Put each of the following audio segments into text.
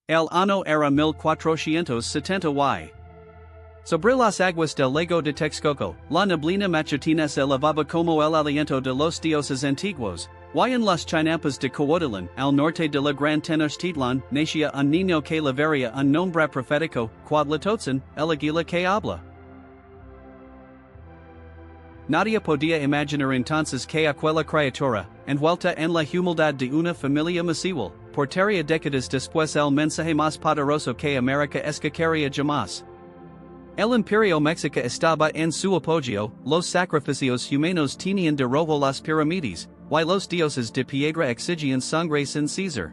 El año era 1470 y. Sobre las aguas del lago de Texcoco, la neblina matutina se elevaba como el aliento de los dioses antiguos, y en las chinampas de Cuauhtlatoatzin, al norte de la Gran Tenochtitlan, nacía un niño que levaría un nombre profético, Cuauhtlatoatzin, elegido que habla. Nadie podía imaginar entonces que aquella criatura, envuelta en la humildad de una familia masiva, portaría décadas después el mensaje más poderoso que América escucharía jamás. El imperio mexica estaba en su apogeo, los sacrificios humanos tenían de rojo las pirámides, y los dioses de piedra exigían sangre sin César.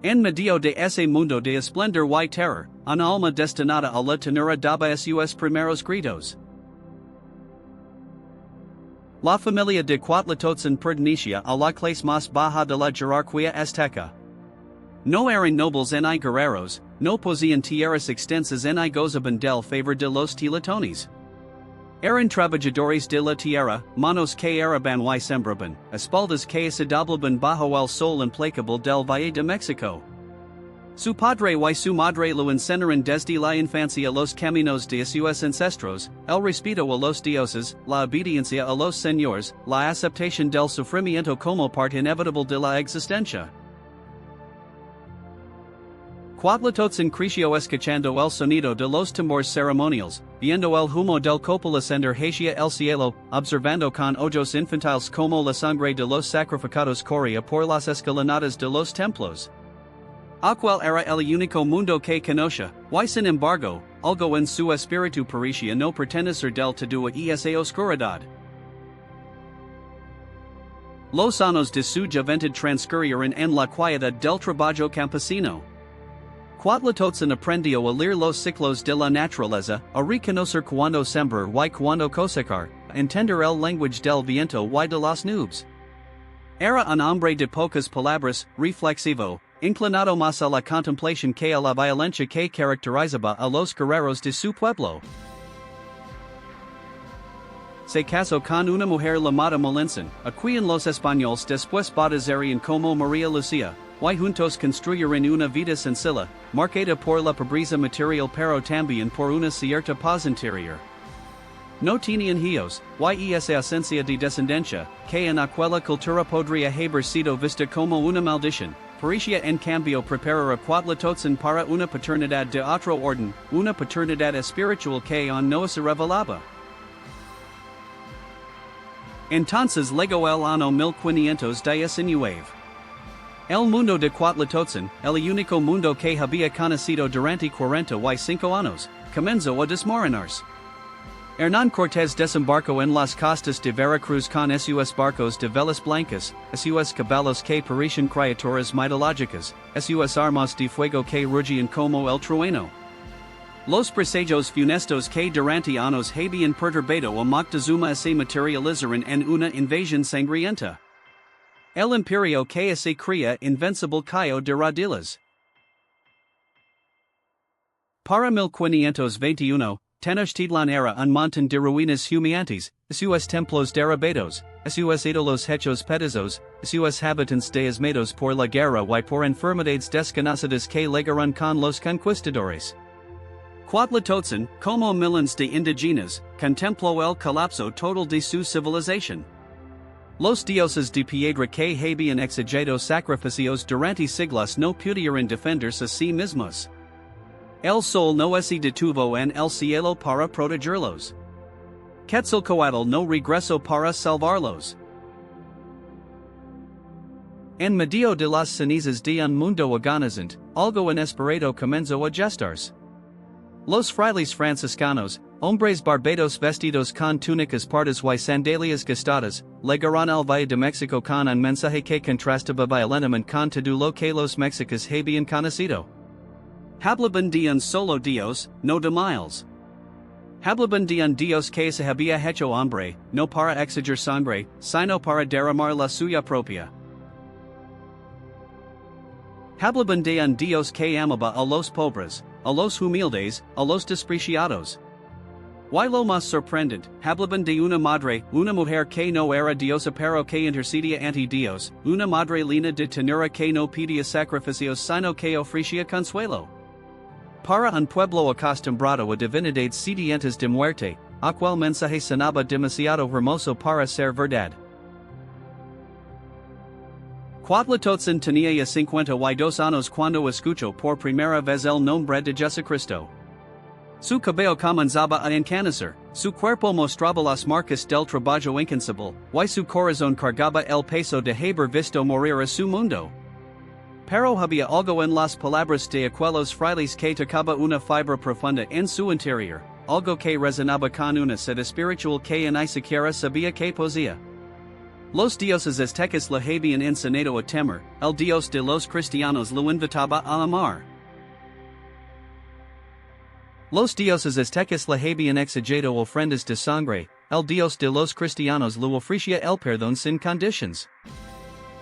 En medio de ese mundo de esplendor y terror, una alma destinada a la ternura daba sus primeros gritos. La familia de Cuauhtlatoatzin pertenecía a la clase más baja de la jerarquía azteca. No eran nobles ni guerreros, no poseían tierras extensas ni gozaban del favor de los tilatones. Eran trabajadores de la tierra, manos que araban y sembraban, espaldas que se doblaban bajo el sol implacable del Valle de México. Su padre y su madre lo enseñaron desde la infancia los caminos de sus ancestros, el respeto a los dioses, la obediencia a los señores, la aceptación del sufrimiento como parte inevitable de la existencia. Cuauhtlatoatzin creció escuchando el sonido de los tambores ceremoniales, viendo el humo del copal ascender hacia el cielo, observando con ojos infantiles como la sangre de los sacrificados corría por las escalinadas de los templos. Aquel era el único mundo que conocía, y sin embargo, algo en su espíritu parecía no pertenecer del todo a esa oscuridad. Los años de su juventud transcurrieron en la quietud del trabajo campesino. Cuauhtlatoatzin aprendió a leer los ciclos de la naturaleza, a reconocer cuando sembrar y cuando cosechar, a entender el lenguaje del viento y de las nubes. Era un hombre de pocas palabras, reflexivo, inclinado más a la contemplación que a la violencia que caracterizaba a los guerreros de su pueblo. Se casó con una mujer llamada Malintzin, a quien los españoles después bautizarían como María Lucía, y juntos construyeron una vida sencilla, marcada por la pobreza material pero también por una cierta paz interior. No tenían hijos, y esa ausencia de descendencia, que en aquella cultura podría haber sido vista como una maldición, parecía en cambio preparar a Cuauhtlatoatzin para una paternidad de otro orden, una paternidad espiritual que aún no se revelaba. Entonces llegó el año 1519. El mundo de Cuauhtlatoatzin, el único mundo que había conocido durante 45 años, comenzó a desmoronarse. Hernán Cortés desembarcó en las costas de Veracruz con sus barcos de velas blancas, sus caballos que parecían criaturas mitológicas, sus armas de fuego que rugían como el trueno. Los presagios funestos que durante años habían perturbado a Moctezuma se materializaron en una invasión sangrienta. El imperio que se creía invencible cayó de rodillas. Para 1521, Tenochtitlan era un montón de ruinas humeantes, sus templos derribados, sus ídolos hechos pedazos, sus habitantes diezmados por la guerra y por enfermedades desconocidas que llegaron con los conquistadores. Cuauhtlatoatzin, como millones de indígenas, contempló el colapso total de su civilización. Los dioses de piedra que habían exigido sacrificios durante siglos no pudieron defenderse a sí mismos. El sol no se detuvo en el cielo para protegerlos. Quetzalcoatl no regresó para salvarlos. En medio de las cenizas de un mundo agonizante, algo inesperado comenzó a gestarse. Los frailes franciscanos, hombres barbados vestidos con túnicas pardas y sandalias gastadas, llegaron al Valle de México con un mensaje que contrastaba violentamente con todo lo que los mexicas habían conocido. Hablaban de un solo Dios, no de miles. Hablaban de un Dios que se había hecho hombre, no para exigir sangre, sino para derramar la suya propia. Hablaban de un Dios que amaba a los pobres, a los humildes, a los despreciados. Y lo más sorprendente, hablaban de una mujer que no era diosa pero que intercedía ante Dios, una madre lina de ternura que no pedía sacrificios sino que ofrecía consuelo. Para un pueblo acostumbrado a divinidades sedientas de muerte, aquel mensaje sonaba demasiado hermoso para ser verdad. Cuauhtlatoatzin tenía ya 52 años cuando escuchó por primera vez el nombre de Jesucristo. Su cabello comenzaba a encanecer, su cuerpo mostraba las marcas del trabajo incansable, y su corazón cargaba el peso de haber visto morir a su mundo. Pero había algo en las palabras de aquellos frailes que tocaba una fibra profunda en su interior, algo que resonaba con una sed espiritual que ni siquiera sabía que poseía. Los dioses aztecas le habían enseñado a temer, el dios de los cristianos lo invitaba a amar. Los dioses aztecas le habían exigado ofrendas de sangre, el dios de los cristianos lo ofrecía el perdón sin condiciones.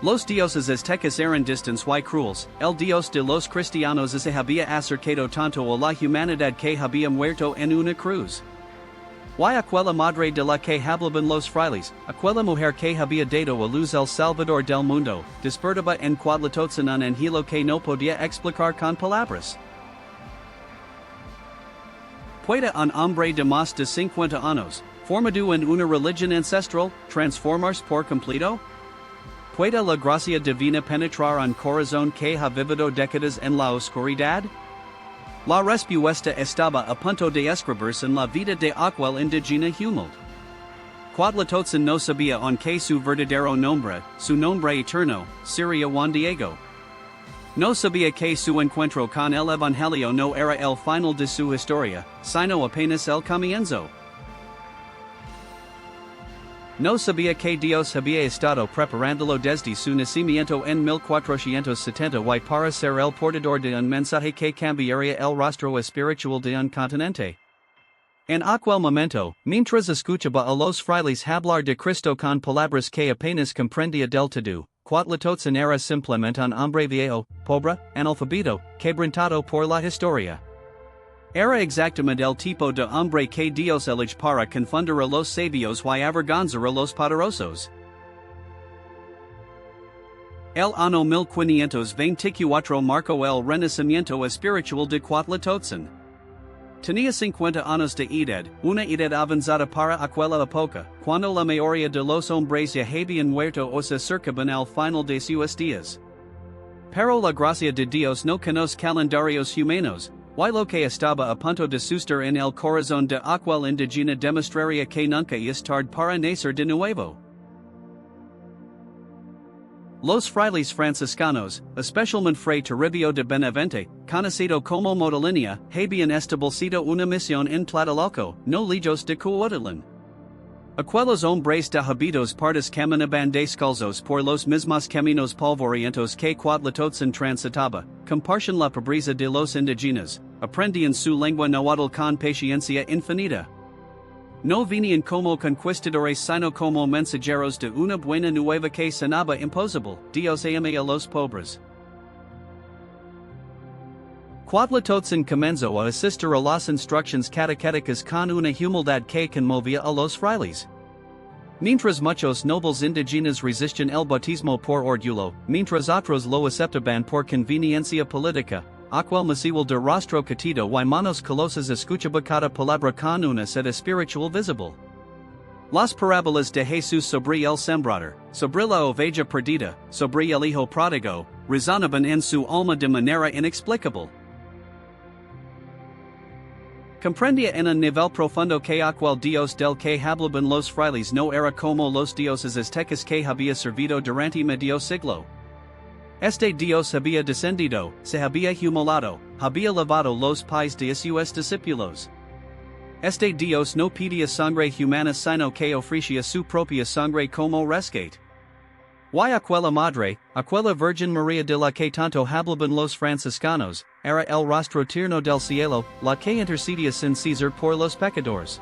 Los dioses aztecas eran distantes y crueles, el dios de los cristianos se había acercado tanto a la humanidad que había muerto en una cruz. Y aquella madre de la que hablaban los frailes, aquella mujer que había dado a luz el salvador del mundo, despertaba en Cuauhtlatoatzin un angelo que no podía explicar con palabras. ¿Puede un hombre de más de 50 años, formado en una religión ancestral, transformarse por completo? ¿Puede la gracia divina penetrar un corazón que ha vivido décadas en la oscuridad? La respuesta estaba a punto de escribirse en la vida de aquel indígena humilde. Cuauhtlatoatzin no sabía aunque su verdadero nombre, su nombre eterno, sería Juan Diego. No sabía que su encuentro con el Evangelio no era el final de su historia, sino apenas el comienzo. No sabía que Dios había estado preparándolo desde su nacimiento en 1470 y para ser el portador de un mensaje que cambiaría el rostro espiritual de un continente. En aquel momento, mientras escuchaba a los frailes hablar de Cristo con palabras que apenas comprendía del todo, Cuauhtlatoatzin era simplemente un hombre viejo, pobre, analfabeto, quebrantado por la historia. Era exactamente el tipo de hombre que Dios elige para confundir a los sabios y avergonzar a los poderosos. El año 1524 marcó el renacimiento espiritual de Cuauhtlatoatzin. Tenía 50 años de edad, una edad avanzada para aquella época, cuando la mayoría de los hombres ya habían muerto o se acercaban al final de sus días. Pero la gracia de Dios no conoce calendarios humanos, y lo que estaba a punto de suceder en el corazón de aquel indígena demostraría que nunca es tarde para nacer de nuevo. Los frailes franciscanos, especialmente Fray Toribio de Benavente, conocido como Modelinea, habían establecido una misión en Tlatelolco, no lejos de Cuauhtlatoatzin. Aquellos hombres de hábitos pardos caminaban descalzos por los mismos caminos polvorientos que Cuauhtlatoatzin transitaba, compartían la pobreza de los indígenas, aprendían su lengua náhuatl con paciencia infinita. No venían como conquistadores sino como mensajeros de una buena nueva que sonaba imposible, Dios ama a los pobres. Cuauhtlatoatzin comenzó a asistir a las instrucciones catequéticas con una humildad que conmovía a los frailes. Mientras muchos nobles indígenas resistían el bautismo por orgullo, mientras otros lo aceptaban por conveniencia política, aquel masivo de rostro catido y manos colosas escuchaba cada palabra con una sed espiritual visible. Las parábolas de Jesús sobre el sembrador, sobre la oveja perdida, sobre el hijo pródigo, resonaban en su alma de manera inexplicable. Comprendía en un nivel profundo que aquel Dios del que hablaban los frailes no era como los dioses aztecas que había servido durante medio siglo. Este Dios había descendido, se había humillado, había lavado los pies de sus discípulos. Este Dios no pedía sangre humana sino que ofrecía su propia sangre como rescate. Y aquella madre, aquella Virgen María de la que tanto hablaban los franciscanos, era el rostro tierno del cielo, la que intercedía sin cesar por los pecadores.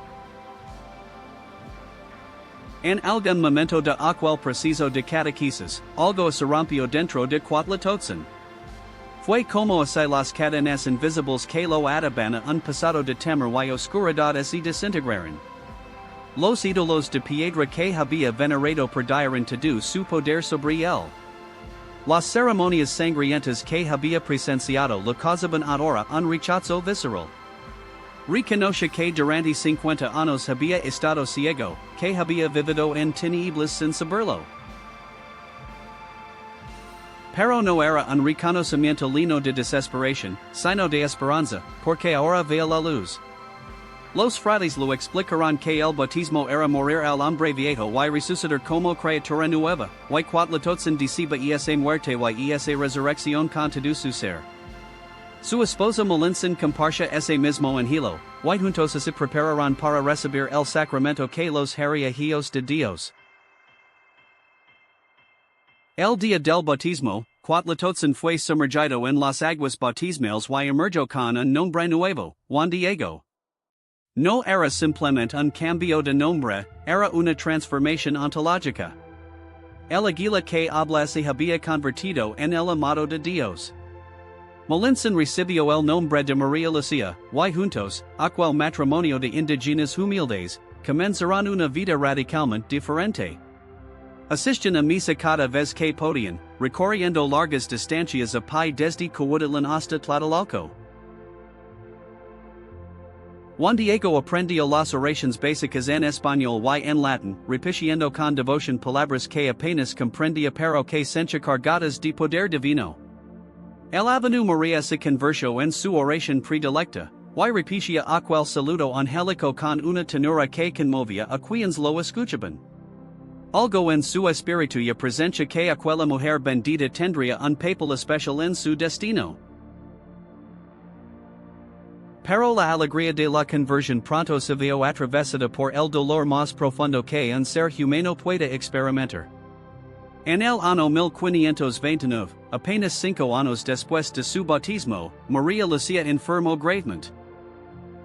En algún momento de aquel preciso de catequesis, algo se rompió dentro de Cuauhtlatoatzin. Fue como así las cadenas invisibles que lo ataban un pasado de temor y oscuridad se desintegraron. Los ídolos de piedra que había venerado perdieron todo su poder sobre él. Las ceremonias sangrientas que había presenciado le causaban ahora un rechazo visceral. Reconoce que durante 50 años había estado ciego, que había vivido en tinieblas sin saberlo. Pero no era un reconocimiento lleno de desesperación, sino de esperanza, porque ahora veía la luz. Los frailes lo explicaron que el bautismo era morir al hombre viejo y resucitar como criatura nueva, y Cuauhtlatoatzin deceba esa muerte y esa resurrección con todo su ser. Su esposa Melinson compartía ese mismo anhelo, y juntos se prepararon para recibir el sacramento que los haría hijos de Dios. El día del bautismo, Cuauhtlatoatzin fue sumergido en las aguas bautismales y emergió con un nombre nuevo, Juan Diego. No era simplemente un cambio de nombre, era una transformación ontológica. El águila que habla se había convertido en el amado de Dios. Melinson recibió el nombre de María Lucia, y juntos, aquel matrimonio de indígenas humildes, comenzaron una vida radicalmente diferente. Asistían a misa cada vez que podían, recorriendo largas distancias a pie desde Cuauhtlán hasta Tlatelolco. Juan Diego aprendió las oraciones básicas en español y en latín, repitiendo con devoción palabras que apenas comprendía pero que sentía cargadas de poder divino. El Ave María se convirtió en su oración predilecta, y repetía aquel saludo angélico con una tenura que conmovía a quienes lo escuchaban. Algo en su espíritu y presencia que aquella mujer bendita tendría un papel especial en su destino. Pero la alegría de la conversión pronto se vio atravesada por el dolor más profundo que un ser humano puede experimentar. En el año 1529, apenas 5 años después de su bautismo, María Lucia enfermó gravemente.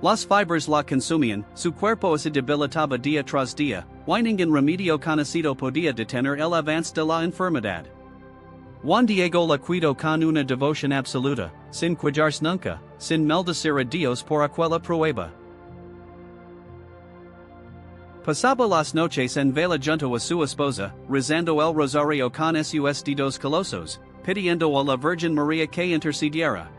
Las fibras la consumían, su cuerpo se debilitaba día tras día, y ningún remedio conocido podía detener el avance de la enfermedad. Juan Diego la cuidó con una devoción absoluta, sin quejarse nunca, sin maldecir a Dios por aquella prueba. Pasaba las noches en vela junto a su esposa, rezando el rosario con sus dedos calosos, pidiendo a la Virgen María que intercediera.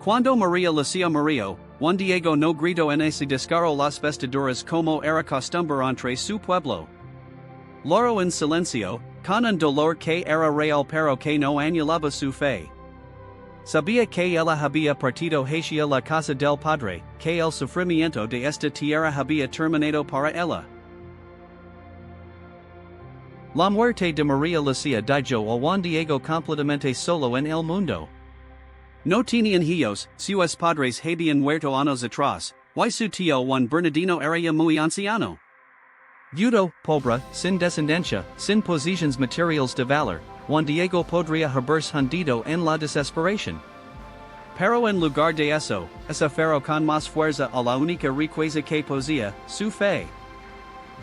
Cuando María Lucia murió, Juan Diego no gritó en ese descaro las vestiduras como era costumbre entre su pueblo. Lloró en silencio, con un dolor que era real pero que no anulaba su fe. Sabía que ella había partido hacia la casa del Padre, que el sufrimiento de esta tierra había terminado para ella. La muerte de María Lucia dejó a Juan Diego completamente solo en el mundo. No tenían hijos, sus padres habían muerto años atrás, y su tío Juan Bernardino era muy anciano. Viudo, pobre, sin descendencia, sin posiciones materiales de valor, Juan Diego podría haberse hundido en la desesperación. Pero en lugar de eso, se aferró con más fuerza a la única riqueza que poseía, su fe.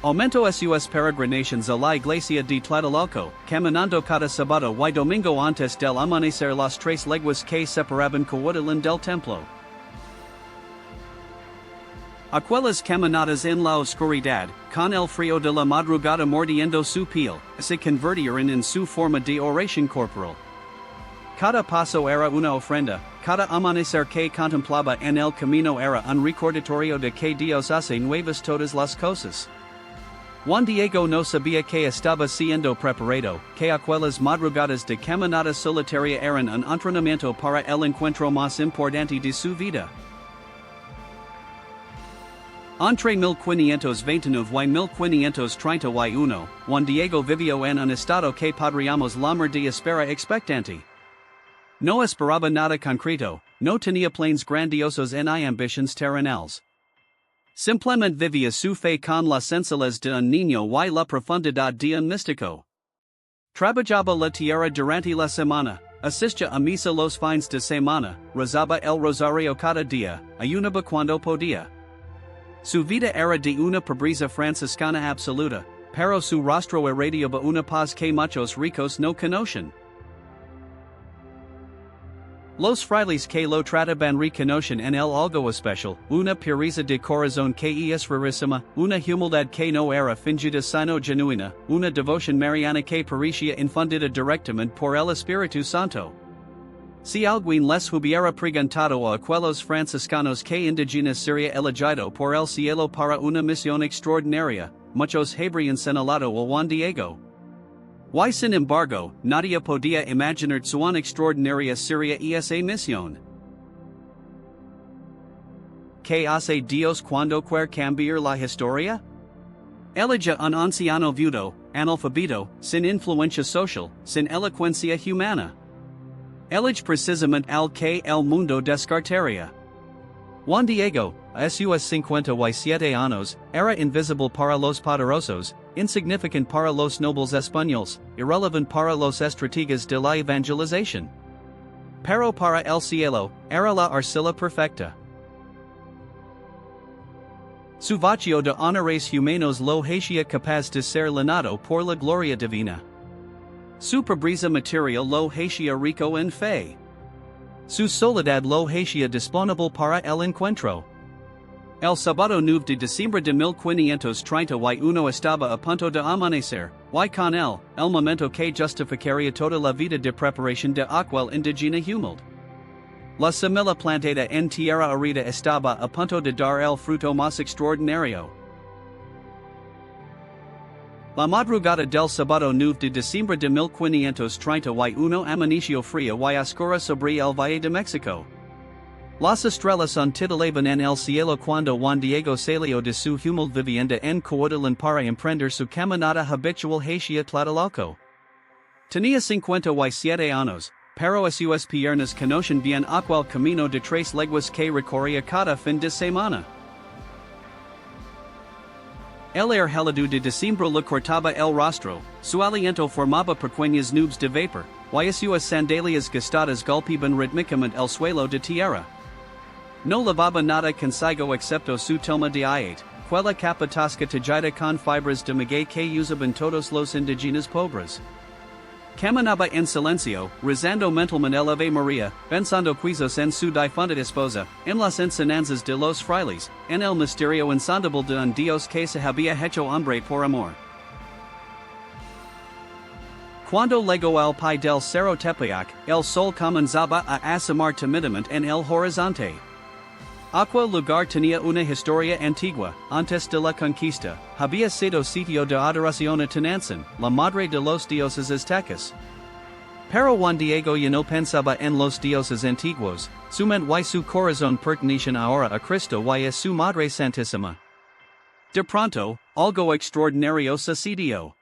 Aumentó sus peregrinaciones a la iglesia de Tlatelolco, caminando cada sábado y domingo antes del amanecer las 3 leguas que separaban Cuauhtlán del templo. Aquellas caminadas en la oscuridad, con el frío de la madrugada mordiendo su piel, se convirtieron en su forma de oración corporal. Cada paso era una ofrenda, cada amanecer que contemplaba en el camino era un recordatorio de que Dios hace nuevas todas las cosas. Juan Diego no sabía que estaba siendo preparado, que aquellas madrugadas de caminata solitaria eran un entrenamiento para el encuentro más importante de su vida. Entre 1529 y 1531, Juan Diego vivió en un estado que podríamos llamar de espera expectante. No esperaba nada concreto, no tenía planes grandiosos ni ambiciones terrenales. Simplemente vivía su fe con la sencillez de un niño y la profundidad de un místico. Trabajaba la tierra durante la semana, asistía a misa los fines de semana, rezaba el rosario cada día, ayunaba cuando podía. Su vida era de una pobreza franciscana absoluta, pero su rostro irradiaba una paz que muchos ricos no conocen. Los frailes que lo trataban reconocen en el algo especial, una pureza de corazón que es rarísima, una humildad que no era fingida sino genuina, una devoción mariana que parecía infundida directamente por el Espíritu Santo. Si alguien les hubiera preguntado a aquellos franciscanos que Indígena sería elegido por el cielo para una misión extraordinaria, muchos habrían señalado a Juan Diego. Y sin embargo, nadie podía imaginar cuán extraordinaria sería esa misión. ¿Qué hace Dios cuando quiere cambiar la historia? Elige un anciano viudo, analfabeto, sin influencia social, sin elocuencia humana. Elige precisamente al que el mundo descartaría. Juan Diego, a sus 57 años, era invisible para los poderosos, insignificant para los nobles españoles, irrelevant para los estrategas de la evangelización. Pero para el cielo, era la arcilla perfecta. Su vacío de honores humanos lo hacía capaz de ser llenado por la gloria divina. Su pobreza material lo hacía rico en fe. Su soledad lo hacía disponible para el encuentro. El sábado 9 de diciembre de 1531 estaba a punto de amanecer, y con él, el momento que justificaría toda la vida de preparación de aquel indígena humilde. La semilla plantada en tierra arida estaba a punto de dar el fruto más extraordinario. La madrugada del sábado 9 de diciembre de 1531 amaneció fría y oscura sobre el Valle de México. Las estrellas titilaban en el cielo cuando Juan Diego salió de su humilde vivienda en Cuauhtlatoatzin para emprender su caminata habitual hacia Tlatelolco. Tenía 57 años, pero a sus piernas conocen bien aquel camino de 3 leguas que recorría cada fin de semana. El aire gélido de diciembre le cortaba el rostro, su aliento formaba pequeñas nubes de vapor, y sus sandalias gastadas golpeaban rítmicamente el suelo de tierra. No lavaba nada consigo excepto su tilma de ayate, quella capa tosca tallada con fibras de maguey que usaban todos los indígenas pobres. Caminaba en silencio, rezando mentalmente el Ave María, pensando quizás en su difunta esposa, en las enseñanzas de los frailes, en el misterio insondable de un Dios que se había hecho hombre por amor. Cuando llegó al pie del cerro Tepeyac, el sol comenzaba a asomar timidamente en el horizonte. Aquel lugar tenía una historia antigua, antes de la conquista, había sido sitio de adoración a Tenantzin, la madre de los dioses aztecas. Pero Juan Diego ya no pensaba en los dioses antiguos, su mente y su corazón pertenecen ahora a Cristo y a su Madre Santísima. De pronto, algo extraordinario sucedió.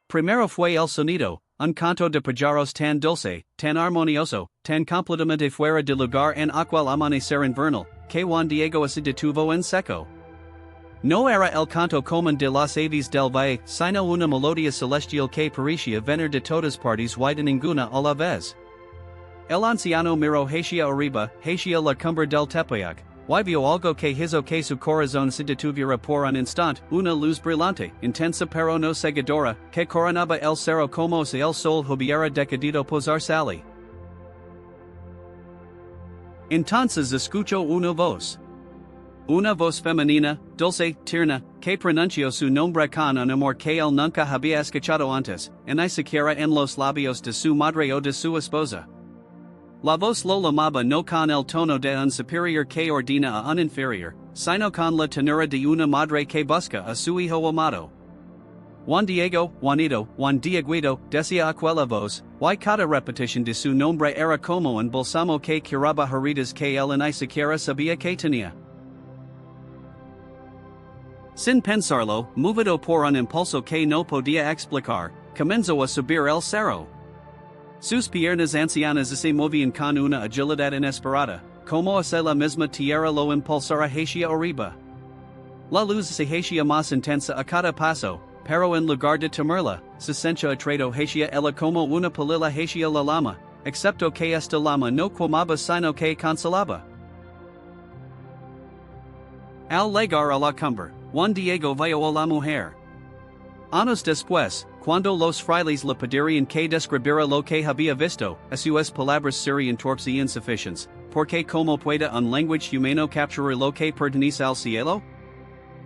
Primero fue el sonido, un canto de pájaros tan dulce, tan armonioso, tan completamente fuera de lugar en aquel amanecer invernal, que Juan Diego se detuvo en seco. No era el canto común de las aves del valle, sino una melodía celestial que parecía venir de todas partes y de ninguna a la vez. El anciano miró hacia arriba, hacia la cumbre del Tepeyac, y vio algo que hizo que su corazón se detuviera por un instante, una luz brillante, intensa pero no cegadora, que coronaba el cerro como si el sol hubiera decidido posarse allí. Entonces escuchó una voz. Una voz femenina, dulce, tierna, que pronunció su nombre con un amor que él nunca había escuchado antes, ni siquiera en los labios de su madre o de su esposa. La voz lo llamaba no con el tono de un superior que ordena a un inferior, sino con la tenura de una madre que busca a su hijo amado. Juan Diego, Juanito, Juan Dieguito, decía aquella voz, y cada repetición de su nombre era como un bálsamo que curaba heridas que él ni siquiera sabía que tenía. Sin pensarlo, movido por un impulso que no podía explicar, comenzó a subir el cerro. Sus piernas ancianas se movían con una agilidad inesperada, como si la misma tierra lo impulsara hacia arriba. La luz se hacía más intensa a cada paso, pero en lugar de temerla, se sentía atraído hacia ella como una palila hacia la lama, excepto que esta lama no quemaba sino que consolaba. Al llegar a la cumbre, Juan Diego vio a la mujer. Años después, Cuando los frailes le pidieron que describiera lo que había visto, sus palabras serían torpes y insuficientes, porque como pueda un lenguaje humano capturar lo que pertenece al cielo?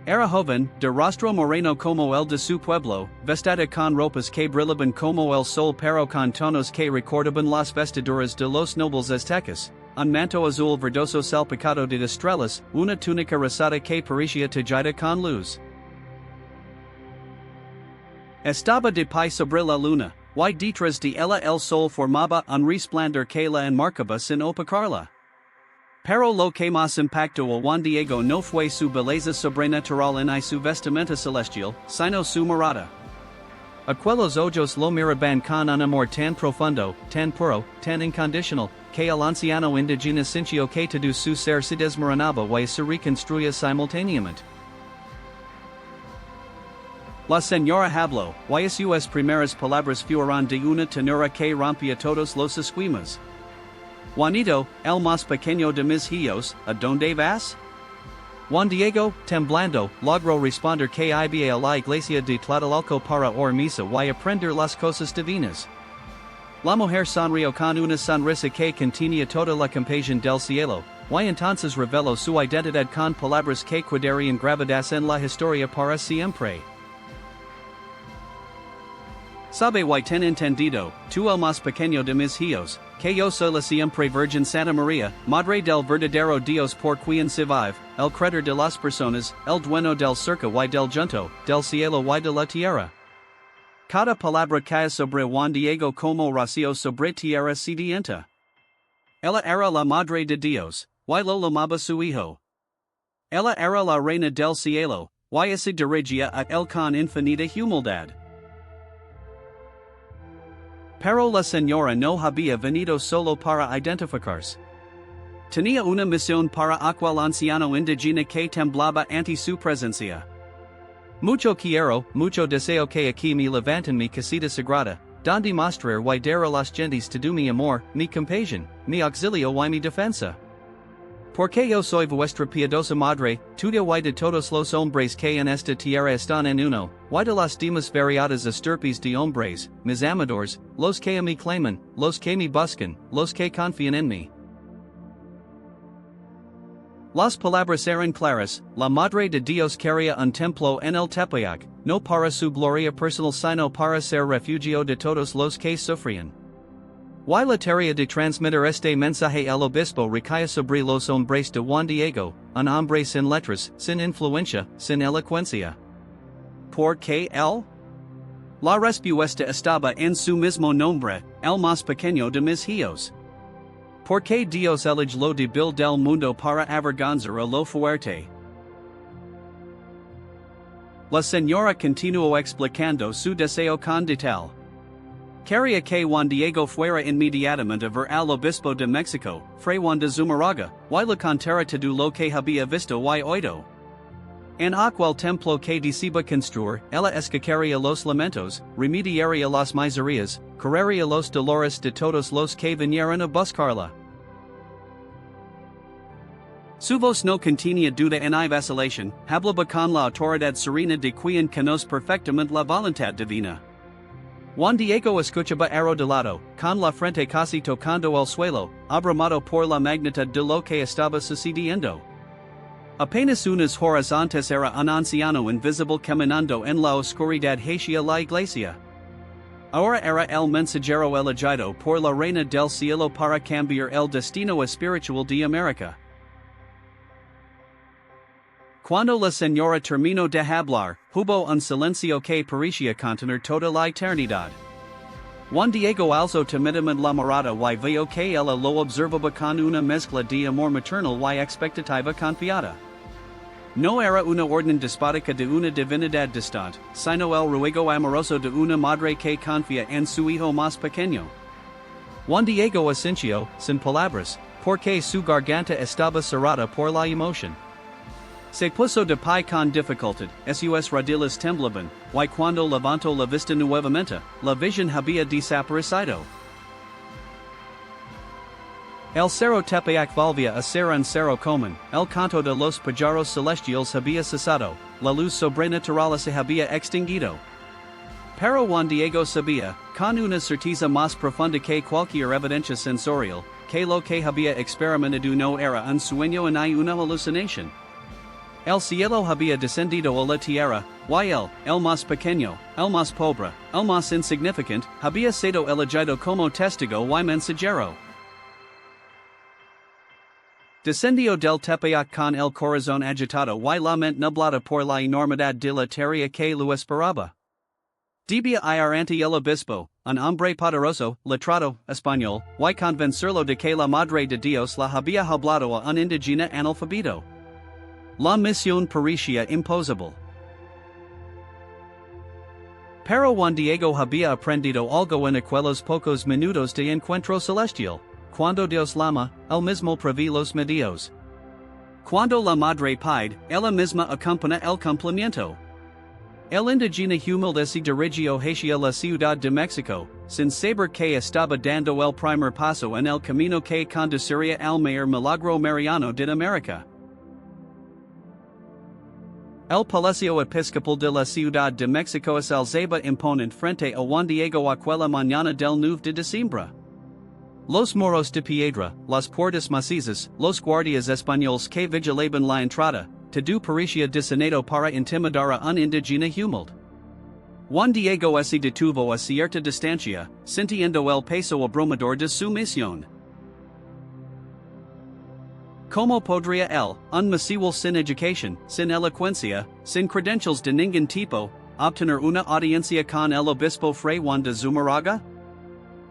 Era joven, de rostro moreno como el de su pueblo, vestida con ropas que brillaban como el sol pero con tonos que recordaban las vestiduras de los nobles aztecas, un manto azul verdoso salpicado de estrellas, una túnica rosada que parecía tallada con luz. Estaba de pie sobre la luna, y detrás de ella el sol formaba un resplandor que la enmarcaba sin opacarla. Pero lo que más impactó a Juan Diego no fue su belleza sobrenatural ni su vestimenta celestial, sino su mirada. Aquellos ojos lo miraban con un amor tan profundo, tan puro, tan incondicional, que el anciano indígena sintió que todo su ser se desmoronaba y se reconstruía simultáneamente. La señora habló, y sus primeras palabras fueron de una ternura que rompía todos los esquemas. Juanito, el más pequeño de mis hijos, ¿a dónde vas? Juan Diego, temblando, logró responder que iba a la iglesia de Tlatelolco para oír misa y aprender las cosas divinas. La mujer sonrió con una sonrisa que contenía toda la compasión del cielo, y entonces reveló su identidad con palabras que quedarían grabadas en la historia para siempre. Sabe y ten entendido, tú el más pequeño de mis hijos, que yo soy la siempre Virgen Santa María, Madre del verdadero Dios por quien se vive, el creador de las personas, el dueño del cerca y del junto, del cielo y de la tierra. Cada palabra cae sobre Juan Diego como rocío sobre tierra sedienta. Ella era la Madre de Dios, y lo llamaba su hijo. Ella era la Reina del cielo, y se dirigía a él con infinita humildad. Pero la señora no había venido solo para identificarse. Tenía una misión para aquel anciano indígena que temblaba ante su presencia. Mucho quiero, mucho deseo que aquí me levanten mi casita sagrada, donde mostrar y dar a las gentes todo mi amor, mi compasión, mi auxilio y mi defensa. Porque yo soy vuestra piadosa madre, tuya y de todos los hombres que en esta tierra están en uno, y de las demás variadas estirpes de hombres, mis amadores, los que a mí claman, los que me buscan, los que confían en mí. Las palabras eran claras, la Madre de Dios quería un templo en el Tepeyac, no para su gloria personal sino para ser refugio de todos los que sufrían. Y la tarea de transmitir este mensaje el obispo recae sobre los hombres de Juan Diego, un hombre sin letras, sin influencia, sin elocuencia. ¿Por qué él? La respuesta estaba en su mismo nombre, el más pequeño de mis hijos. Porque Dios eligió de bil del mundo para avergonzar a lo fuerte. La señora continuó explicando su deseo con detalle. Quería que Juan Diego fuera inmediatamente a ver al obispo de México, Fray Juan de Zumarraga, y le contara todo lo que había visto y oído. En aquel templo que decía construir, ella escucharía los lamentos, remediaría las miserias, curaría los dolores de todos los que vinieran a buscarla. Su voz no contenía duda ni vacilación, hablaba con la autoridad serena de quien conoce perfectamente la voluntad divina. Juan Diego escuchaba arrodillado, con la frente casi tocando el suelo, abrumado por la magnitud de lo que estaba sucediendo. Apenas unas horas antes era un anciano invisible caminando en la oscuridad hacia la iglesia. Ahora era el mensajero elegido por la Reina del Cielo para cambiar el destino espiritual de América. Cuando la señora terminó de hablar, hubo un silencio que parecía contener toda la eternidad. Juan Diego alzó tímidamente la mirada y vio que ella lo observaba con una mezcla de amor maternal y expectativa confiada. No era una orden despótica de una divinidad distante, sino el ruego amoroso de una madre que confía en su hijo más pequeño. Juan Diego asintió, sin palabras, porque su garganta estaba cerrada por la emoción. Se puso de pie con dificultad, sus rodillas temblaban, y cuando levantó la vista nuevamente, la visión había desaparecido. El cerro Tepeyac volvía a ser un cerro común, el canto de los pájaros celestiales había cesado, la luz sobrenatural se había extinguido. Pero Juan Diego sabía, con una certeza más profunda que cualquier evidencia sensorial, que lo que había experimentado no era un sueño ni una alucinación. El cielo había descendido a la tierra, y el más pequeño, el más pobre, el más insignificante, había sido elegido como testigo y mensajero. Descendió del Tepeyac con el corazón agitado y la mente nublada por la enormidad de la tarea que lo esperaba. Debía ir ante el obispo, un hombre poderoso, letrado, español, y convencerlo de que la Madre de Dios la había hablado a un indígena analfabeto. La misión parecía imposible. Pero Juan Diego había aprendido algo en aquellos pocos minutos de encuentro celestial. Cuando Dios llama, él mismo provee los medios. Cuando la Madre pide, ella misma acompaña el cumplimiento. El indígena humilde se dirigió hacia la ciudad de México, sin saber que estaba dando el primer paso en el camino que conduciría al mayor milagro mariano de América. El Palacio Episcopal de la Ciudad de México es alzaba imponente frente a Juan Diego aquella mañana del 9 de diciembre. Los muros de piedra, las puertas macizas, los guardias españoles que vigilaban la entrada, todo parecía diseñado para intimidar a un indígena humilde. Juan Diego se detuvo a cierta distancia, sintiendo el peso abrumador de su misión. ¿Cómo podría él, un masivo sin educación, sin elocuencia, sin credentials de ningún tipo, obtener una audiencia con el obispo Fray Juan de Zumarraga?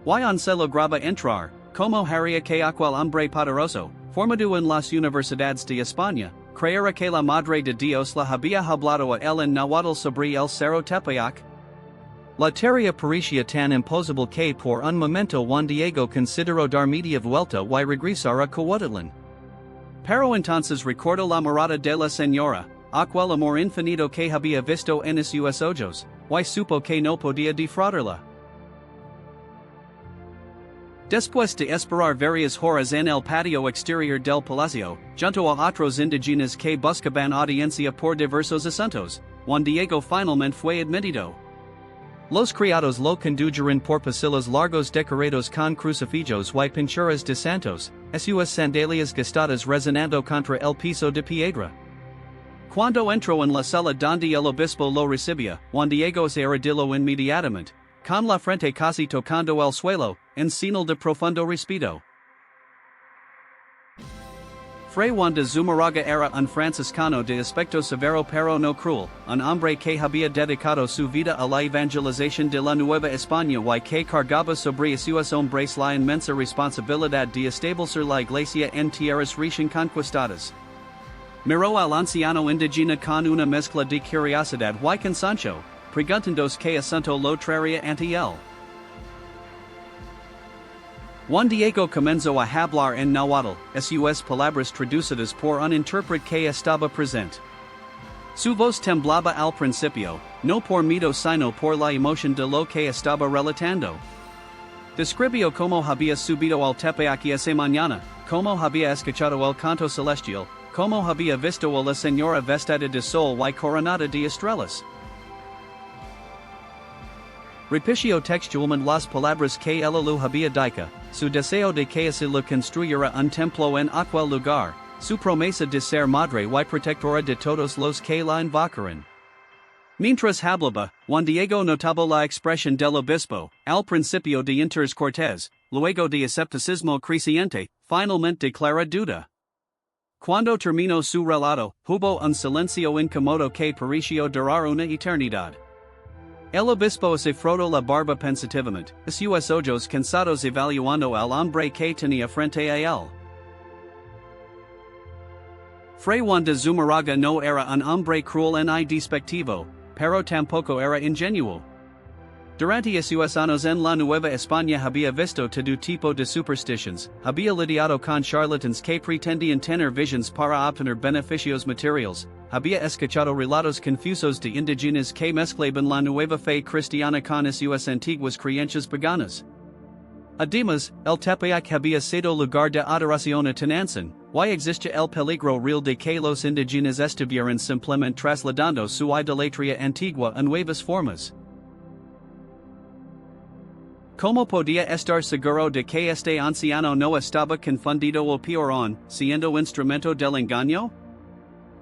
Y se lograba entrar, como haría que aquel hombre poderoso, formado en las universidades de España, creyera que la Madre de Dios la había hablado a él en náhuatl sobre el cerro Tepeyac? La tarea parecía tan imposible que por un momento Juan Diego consideró dar media vuelta y regresar a Cuauhtlatoatzin. Pero entonces recordó la mirada de la señora, aquel amor infinito que había visto en sus ojos, y supo que no podía defraudarla. Después de esperar varias horas en el patio exterior del palacio, junto a otros indígenas que buscaban audiencia por diversos asuntos, Juan Diego finalmente fue admitido. Los criados lo condujeron por pasillos largos decorados con crucifijos y pinturas de santos, sus sandalias gastadas resonando contra el piso de piedra. Cuando entró en la sala donde el obispo lo recibía, Juan Diego se arrodilló inmediatamente, con la frente casi tocando el suelo, en señal de profundo respeto. Fray Juan de Zumarraga era un franciscano de aspecto severo pero no cruel, un hombre que había dedicado su vida a la evangelización de la Nueva España y que cargaba sobre sus hombres la inmensa responsabilidad de establecer la iglesia en tierras recién conquistadas. Miró al anciano indígena con una mezcla de curiosidad y cansancio, preguntándose qué asunto lo traería ante él. Juan Diego comenzó a hablar en náhuatl, sus palabras traducidas por un intérprete que estaba presente. Su voz temblaba al principio, no por miedo sino por la emoción de lo que estaba relatando. Describió cómo había subido al Tepeyac esa mañana, cómo había escuchado el canto celestial, cómo había visto a la señora vestida de sol y coronada de estrellas. Repitió textualmente las palabras que él lo había dicho, su deseo de que se le construyera un templo en aquel lugar, su promesa de ser madre y protectora de todos los que la invocaran. Mientras hablaba, Juan Diego notaba la expresión del obispo, al principio de interés cortés, luego de escepticismo creciente, finalmente de clara duda. Cuando terminó su relato, hubo un silencio incómodo que pareció durar una eternidad. El obispo se frotó la barba pensativamente, sus ojos cansados evaluando al hombre que tenía frente a él. Fray Juan de Zumarraga no era un hombre cruel ni despectivo, pero tampoco era ingenuo. Durante sus años en la Nueva España había visto todo tipo de superstitions, había lidiado con charlatans que pretendían tener visions para obtener beneficios materiales, había escuchado relatos confusos de indígenas que mezclaban la nueva fe cristiana con sus antiguas creencias paganas. Además, el Tepeyac había sido lugar de adoración a Tenantzin, y existía el peligro real de que los indígenas estuvieran simplemente trasladando su idolatría antigua a nuevas formas. Como podía estar seguro de que este anciano no estaba confundido o peor aún, siendo instrumento del engaño?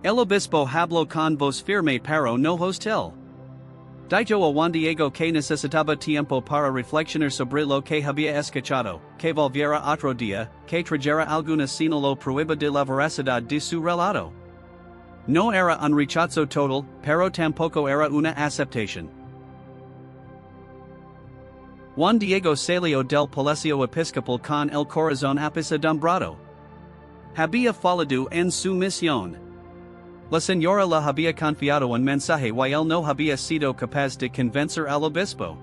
El obispo habló con voz firme pero no hostil. Dijo a Juan Diego que necesitaba tiempo para reflexionar sobre lo que había escuchado, que volviera otro día, que trajera alguna señal o prueba de la veracidad de su relato. No era un rechazo total, pero tampoco era una aceptación. Juan Diego salió del palacio episcopal con el corazón apesadumbrado. Había fallado en su misión. La señora le había confiado un mensaje y él no había sido capaz de convencer al obispo.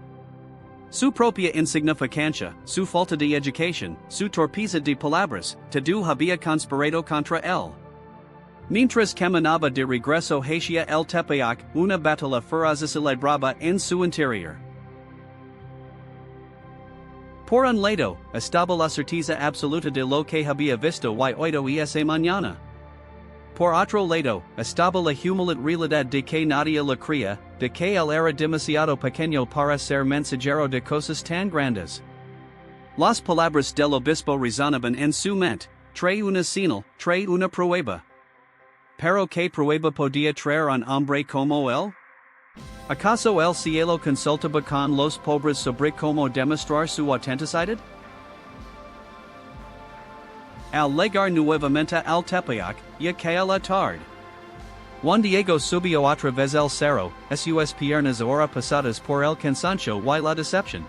Su propia insignificancia, su falta de educación, su torpeza de palabras, todo había conspirado contra él. Mientras caminaba de regreso hacia el Tepeyac, una batalla feroz se celebraba en su interior. Por un lado, estaba la certeza absoluta de lo que había visto y oído esa mañana. Por otro lado, estaba la humilde realidad de que nadie le creía, de que él era demasiado pequeño para ser mensajero de cosas tan grandes. Las palabras del obispo resonaban en su mente: trae una señal, trae una prueba. Pero ¿qué prueba podía traer un hombre como él? ¿Acaso el cielo consultaba con los pobres sobre cómo demostrar su autenticidad? Al llegar nuevamente al Tepeyac, ya caía la tarde. Juan Diego subió otra vez el cerro, sus piernas ahora pasadas por el cansancio y la decepción.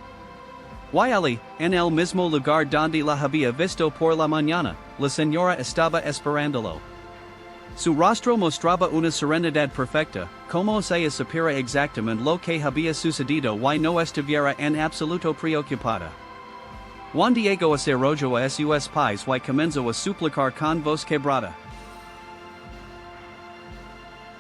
Y allí, en el mismo lugar donde la había visto por la mañana, la señora estaba esperándolo. Su rostro mostraba una serenidad perfecta, como si supiera exactamente lo que había sucedido y no estuviera en absoluto preocupada. Juan Diego se arrojó a sus pies y comenzó a suplicar con voz quebrada.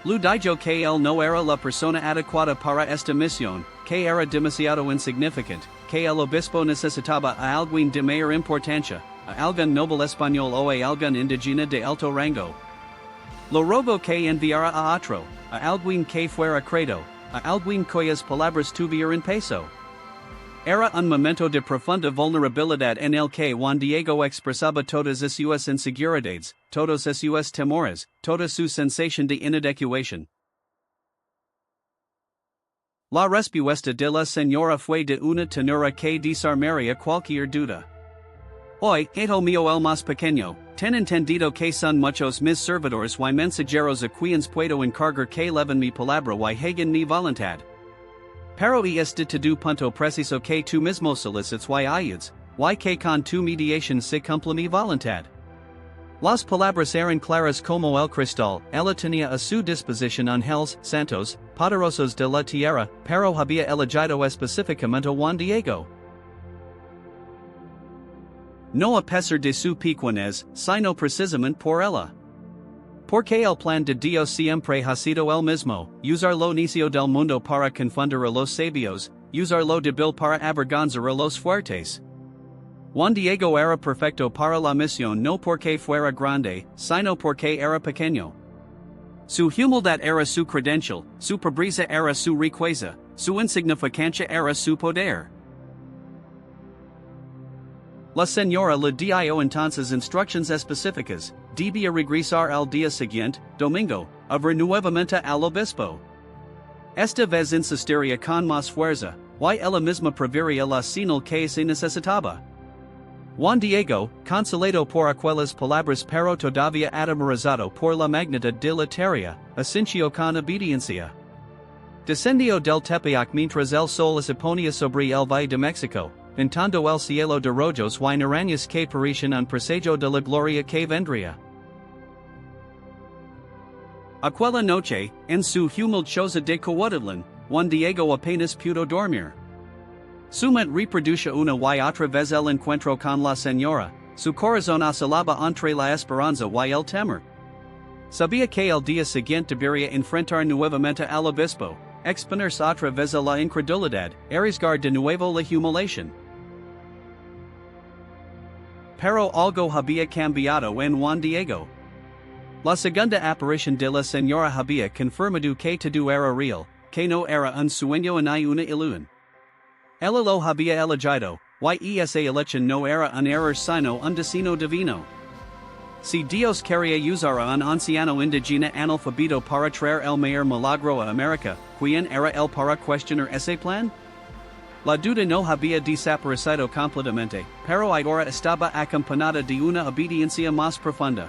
Lu dijo que él no era la persona adecuada para esta misión, que era demasiado insignificante, que el obispo necesitaba a alguien de mayor importancia, a algún noble español o a algún indígena de alto rango. Lo rogó que enviara a otro, a alguien que fuera credo, a alguien cuyas palabras tuvieran peso. Era un momento de profunda vulnerabilidad en el que Juan Diego expresaba todas sus inseguridades, todos sus temores, toda su sensación de inadecuación. La respuesta de la señora fue de una ternura que desarmaría cualquier duda. Hoy, hijo mío el más pequeño, ten entendido que son muchos mis servidores y mensajeros a quienes puedo encargar que lleven mi palabra y hagan mi voluntad. Pero este todo punto preciso que tú mismo solicites y ayudes, y que con tu mediación se cumpla mi voluntad. Las palabras eran claras como el cristal, ella tenía a su disposición ángeles, santos, poderosos de la tierra, pero había elegido específicamente a Juan Diego. No a pesar de su pequeñez, sino precisamente por ella. Porque el plan de Dios siempre ha sido el mismo, usar lo necio del mundo para confundir a los sabios, usar lo débil para avergonzar a los fuertes. Juan Diego era perfecto para la misión no porque fuera grande, sino porque era pequeño. Su humildad era su credencial, su pobreza era su riqueza, su insignificancia era su poder. La señora le dio entonces instrucciones específicas: debía regresar al día siguiente, domingo, a ver nuevamente al obispo. Esta vez insistiría con más fuerza, y ella misma proveería la señal que se necesitaba. Juan Diego, consolado por aquellas palabras pero todavía atemorizado por la magnitud de la tarea, asintió con obediencia. Descendió del Tepeyac mientras el sol se ponía sobre el valle de México, pintando el cielo de rojos y naranjas que parecían un presagio de la gloria que vendría. Aquella noche, en su humilde choza de Cuauhtlatoatzin, Juan Diego apenas pudo dormir. Su mente reproduce una y otra vez el encuentro con la señora, su corazón oscilaba entre la esperanza y el temor. Sabía que el día siguiente debería enfrentar nuevamente al obispo, exponerse otra vez a la incredulidad, arriesgar de nuevo la humiliación. Pero algo había cambiado en Juan Diego. La segunda aparición de la señora había confirmado que todo era real, que no era un sueño ni una ilusión. Elilo había elegido, y esa election no era un error sino un destino divino. Si Dios quería usar a un anciano indígena analfabeto para traer el mayor milagro a América, ¿quién era él para cuestionar ese plan? La duda no había desaparecido completamente, pero ahora estaba acompañada de una obediencia más profunda.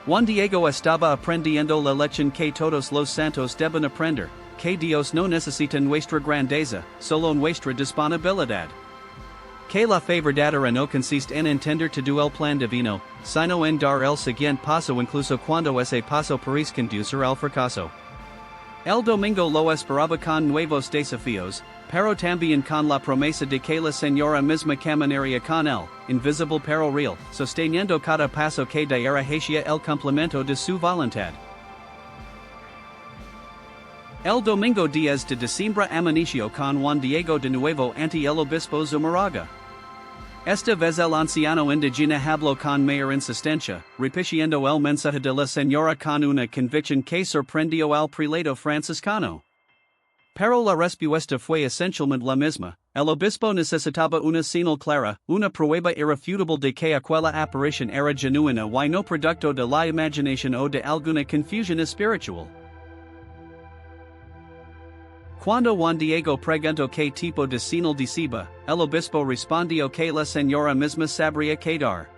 Juan Diego estaba aprendiendo la lección que todos los santos deben aprender, que Dios no necesita nuestra grandeza, solo nuestra disponibilidad. Que la fe verdadera no consiste en entender todo el plan divino, sino en dar el siguiente paso incluso cuando ese paso parece conducir al fracaso. El domingo lo esperaba con nuevos desafíos, pero también con la promesa de que la señora misma caminaría con él, invisible pero real, sosteniendo cada paso que diera hacia el cumplimiento de su voluntad. El domingo 10 de diciembre amaneció con Juan Diego de nuevo ante el obispo Zumarraga. Esta vez el anciano indígena habló con mayor insistencia, repitiendo el mensaje de la señora con una convicción que sorprendió al prelado franciscano. Pero la respuesta fue esencialmente la misma. El obispo necesitaba una señal clara, una prueba irrefutable de que aquella aparición era genuina y no producto de la imaginación o de alguna confusión espiritual. Cuando Juan Diego preguntó qué tipo de señal deseaba, el obispo respondió que la señora misma sabría qué dar.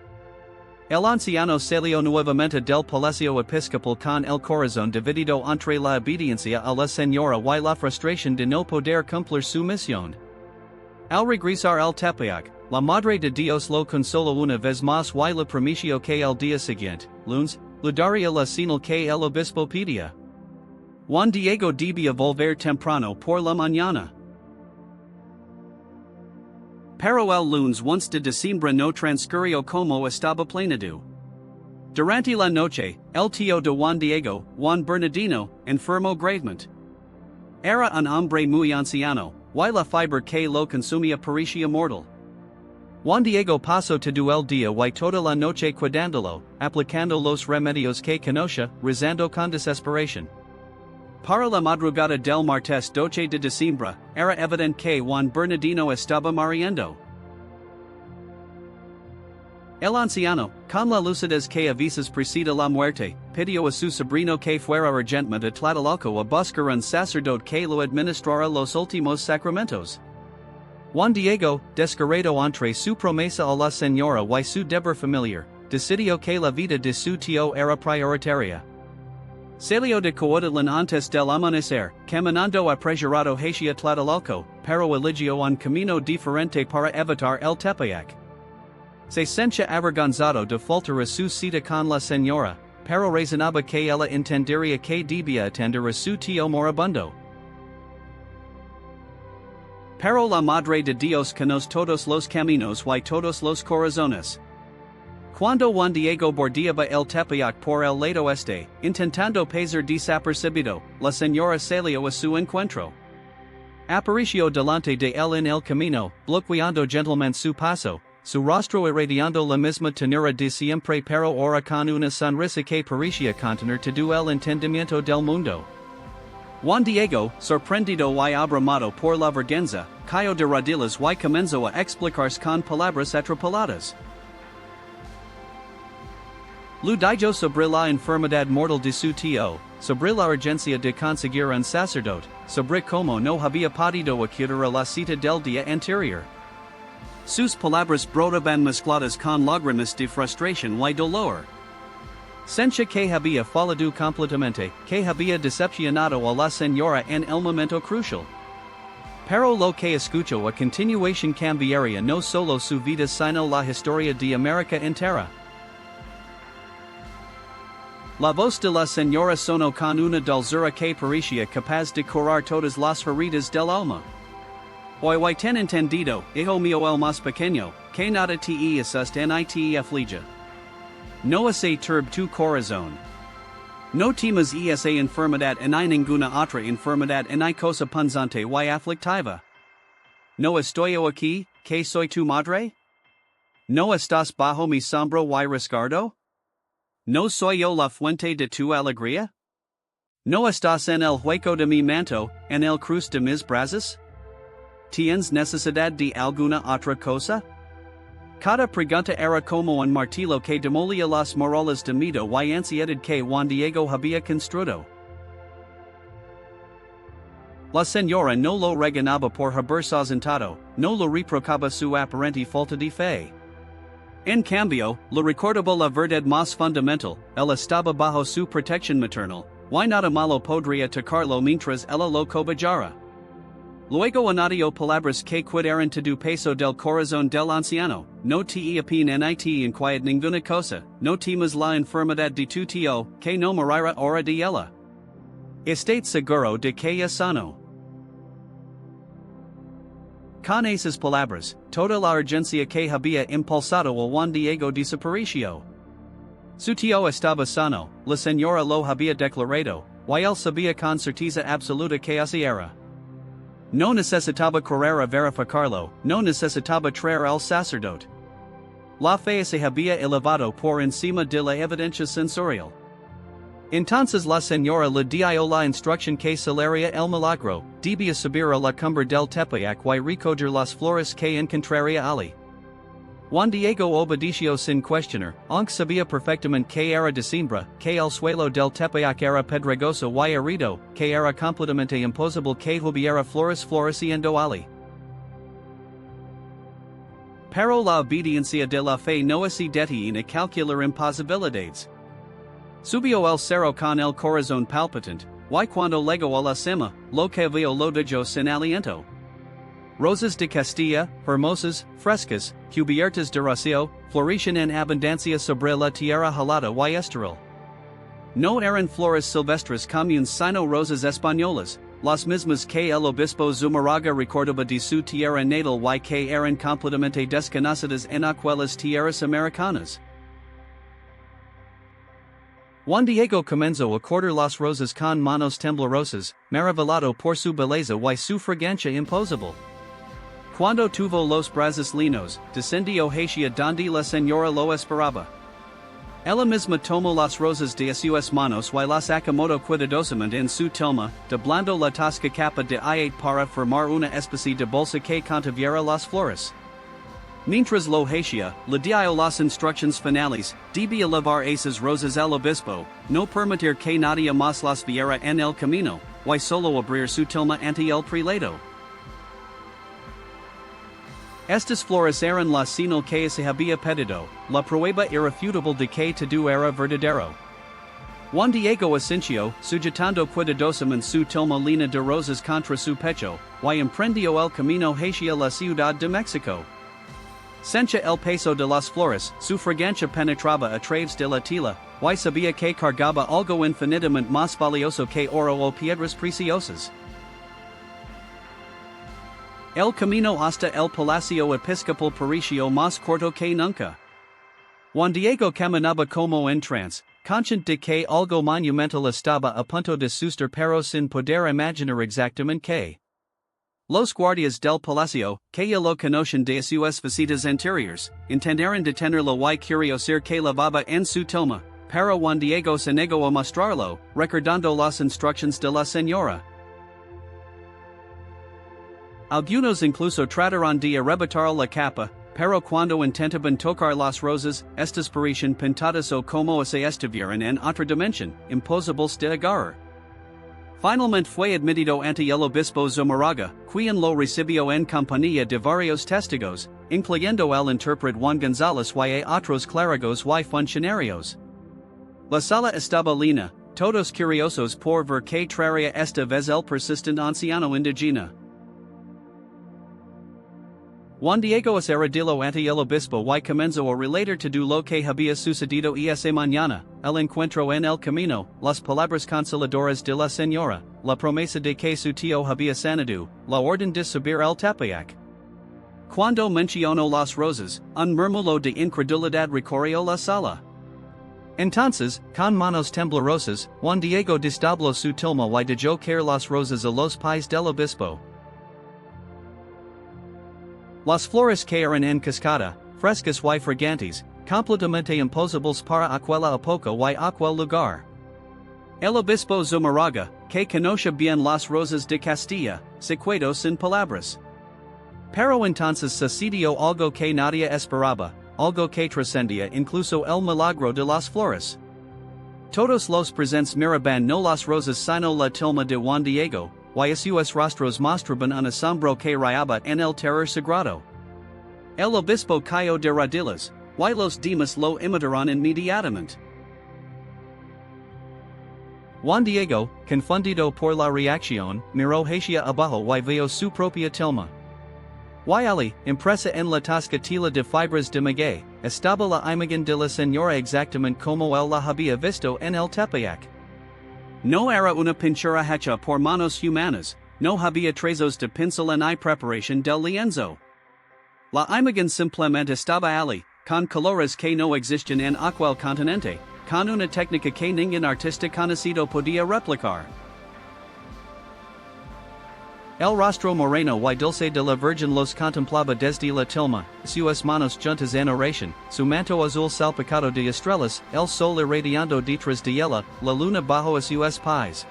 El anciano salió nuevamente del palacio episcopal con el corazón dividido entre la obediencia a la señora y la frustración de no poder cumplir su misión. Al regresar al Tepeyac, la Madre de Dios lo consoló una vez más y le prometió que el día siguiente, lunes, le daría la señal que el obispo pedía. Juan Diego debía volver temprano por la mañana. Pero el lunes 11 de diciembre no transcurrió como estaba planeado. Durante la noche, el tío de Juan Diego, Juan Bernardino, enfermó gravemente. Era un hombre muy anciano, y la fiebre que lo consumía parecía mortal. Juan Diego pasó todo el día y toda la noche cuidándolo, aplicando los remedios que conocía, rezando con desesperación. Para la madrugada del martes 12 de diciembre, era evidente que Juan Bernardino estaba muriendo. El anciano, con la lucidez que a veces precede la muerte, pidió a su sobrino que fuera urgentemente a Tlatelolco a buscar un sacerdote que lo administrara los últimos sacramentos. Juan Diego, descarado entre su promesa a la señora y su deber familiar, decidió que la vida de su tío era prioritaria. Salió de Cuauhtlatoatzin antes del amanecer, caminando apresurado hacia Tlatelolco, pero eligió un camino diferente para evitar el Tepeyac. Se sentía avergonzado de faltar a su cita con la señora, pero razonaba que ella entendería que debía atender a su tío moribundo. Pero la Madre de Dios conoce todos los caminos y todos los corazones. Cuando Juan Diego bordeaba el Tepeyac por el lado este, intentando pasar desapercibido, la señora salió a su encuentro. Apareció delante de él en el camino, bloqueando gentilmente su paso, su rostro irradiando la misma ternura de siempre pero ahora con una sonrisa que parecía contener todo el entendimiento del mundo. Juan Diego, sorprendido y abrumado por la vergüenza, cayó de rodillas y comenzó a explicarse con palabras atrapaladas. Lo dijo sobre la enfermedad mortal de su tío, sobre la urgencia de conseguir un sacerdote, sobre cómo no había podido acudir a la cita del día anterior. Sus palabras brotaban mezcladas con lágrimas de frustración y dolor. Sentía que había fallado completamente, que había decepcionado a la señora en el momento crucial. Pero lo que escuchó a continuación cambiaría no solo su vida sino la historia de América entera. La voz de la señora sonó con una dulzura que parecía capaz de curar todas las heridas del alma. Hoy ten entendido, hijo mío el más pequeño, que nada te asusta ni te aflige. No se turbe tu corazón. No temas esa enfermedad ni ninguna otra enfermedad ni cosa punzante y aflictiva. No estoy aquí, que soy tu madre? No estás bajo mi sombra y resguardo? ¿No soy yo la fuente de tu alegría? ¿No estás en el hueco de mi manto, en el cruz de mis brazos? ¿Tienes necesidad de alguna otra cosa? Cada pregunta era como un martillo que demolía las murallas de miedo y ansiedad que Juan Diego había construido. La señora no lo regañaba por haberse ausentado, no lo reprochaba su aparente falta de fe. En cambio, le recordaba la verdad más fundamental: él estaba bajo su protección maternal, y nada malo podría tocarlo mientras ella lo cobijara. Luego añadió palabras que cuidaron tu peso del corazón del anciano: no te apenit inquiet ninguna cosa, no temas la enfermedad de tu tío, que no morirá ahora de ella. Estate seguro de que es sano. Con esas palabras, toda la urgencia que había impulsado a Juan Diego desapareció. Su tío estaba sano, la señora lo había declarado, y él sabía con certeza absoluta que así era. No necesitaba correr a verificarlo, no necesitaba traer al sacerdote. La fe se había elevado por encima de la evidencia sensorial. Entonces la señora le dio la instrucción que celería el milagro: debía subir a la cumbre del Tepeyac y recoger las flores que encontraría allí. Juan Diego obedeció sin cuestionar, aunque sabía perfectamente que era diciembre, que el suelo del Tepeyac era pedregoso y arido, que era completamente imposible que hubiera flores floreciendo allí. Pero la obediencia de la fe no se detiene a calcular imposibilidades. Subió el cerro con el corazón palpitante, y cuando llegó a la cima, lo que vio lo dejó sin aliento. Rosas de Castilla, hermosas, frescas, cubiertas de rocío, florecen en abundancia sobre la tierra helada y esteral. No eran flores silvestres comunes sino rosas españolas, las mismas que el obispo Zumarraga recordaba de su tierra natal y que eran completamente desconocidas en aquellas tierras americanas. Juan Diego comenzó a cortar las rosas con manos temblorosas, maravillado por su belleza y su fragancia imposible. Cuando tuvo los brazos linos, descendió hacia donde la señora lo esperaba. Ella misma tomó las rosas de sus manos y las acomodó cuidadosamente en su tilma, doblando la tosca capa de ayate para formar una especie de bolsa que contuviera las flores. Mientras lo hacía, le dio las instrucciones finales: debía llevar esas rosas al obispo, no permitir que nadie más las viera en el camino, y solo abrir su tilma ante el prelado. Estas flores eran la señal que se había pedido, la prueba irrefutable de que todo era verdadero. Juan Diego asintió, sujetando cuidadosamente su tilma llena de rosas contra su pecho, y emprendió el camino hacia la ciudad de México. Sentía el peso de las flores, su fragancia penetraba a través de la tela, y sabía que cargaba algo infinitamente más valioso que oro o piedras preciosas. El camino hasta el palacio episcopal pareció más corto que nunca. Juan Diego caminaba como en trance, consciente de que algo monumental estaba a punto de suceder, pero sin poder imaginar exactamente qué. Los guardias del palacio, que ya lo conocen de sus visitas anteriores, intentaron detenerlo y curiosar que lavaba en su tilma, pero Juan Diego se negó a mostrarlo, recordando las instrucciones de la señora. Algunos incluso trataron de arrebatar la capa, pero cuando intentaban tocar las rosas, estas parecían pintadas o como si estuvieran en otra dimensión, imposibles de agarrar. Finalmente fue admitido ante el obispo Zumarraga, quien lo recibió en compañía de varios testigos, incluyendo el intérprete Juan González y otros clérigos y funcionarios. La sala estaba llena, todos curiosos por ver qué traía esta vez el persistente anciano indígena. Juan Diego se arrodilló ante el obispo y comenzó a relatar todo lo que había sucedido esa mañana: el encuentro en el camino, las palabras consoladoras de la señora, la promesa de que su tío había sanado, la orden de subir al Tepeyac. Cuando mencionó las rosas, un murmullo de incredulidad recorrió la sala. Entonces, con manos temblorosas, Juan Diego desdobló su tilma y dejó caer las rosas a los pies del obispo. Las flores cayeron en cascada, frescas y fragantes, completamente imposibles para aquella época y aquel lugar. El Obispo Zumarraga, que conoce bien las rosas de Castilla, se quedó sin palabras. Pero entonces sucedió algo que nadie esperaba, algo que trascendía incluso el milagro de las flores. Todos los presentes miraban no las rosas sino la tilma de Juan Diego, y sus rostros mostraban un asombro que rayaba en el terror sagrado. El obispo cayó de rodillas, y los demás lo imitaron inmediatamente. Juan Diego, confundido por la reacción, miró hacia abajo y vio su propia tilma. Y allí, impresa en la tasca tela de fibras de maguey, estaba la imagen de la señora exactamente como él la había visto en el Tepeyac. No era una pintura hecha por manos humanas, no había trazos de pincel ni preparación del lienzo. La imagen simplemente estaba allí, con colores que no existen en aquel continente, con una técnica que ningún artista conocido podía replicar. El rostro moreno y dulce de la Virgen los contemplaba desde la tilma, sus manos juntas en oración, su manto azul salpicado de estrellas, el sol irradiando detrás de ella, la luna bajo sus pies.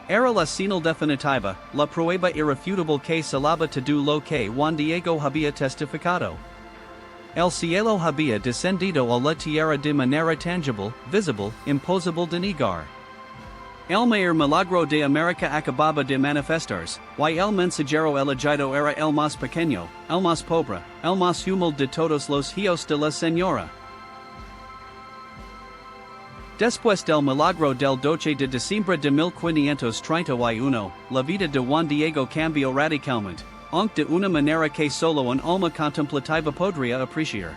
Era la señal definitiva, la prueba irrefutable que salaba todo lo que Juan Diego había testificado. El cielo había descendido a la tierra de manera tangible, visible, imposible de negar. El mayor milagro de América acababa de manifestarse, y el mensajero elegido era el más pequeño, el más pobre, el más humilde de todos los hijos de la Señora. Después del milagro del 12 de diciembre de 1531, la vida de Juan Diego cambió radicalmente, aunque de una manera que solo un alma contemplativa podría apreciar.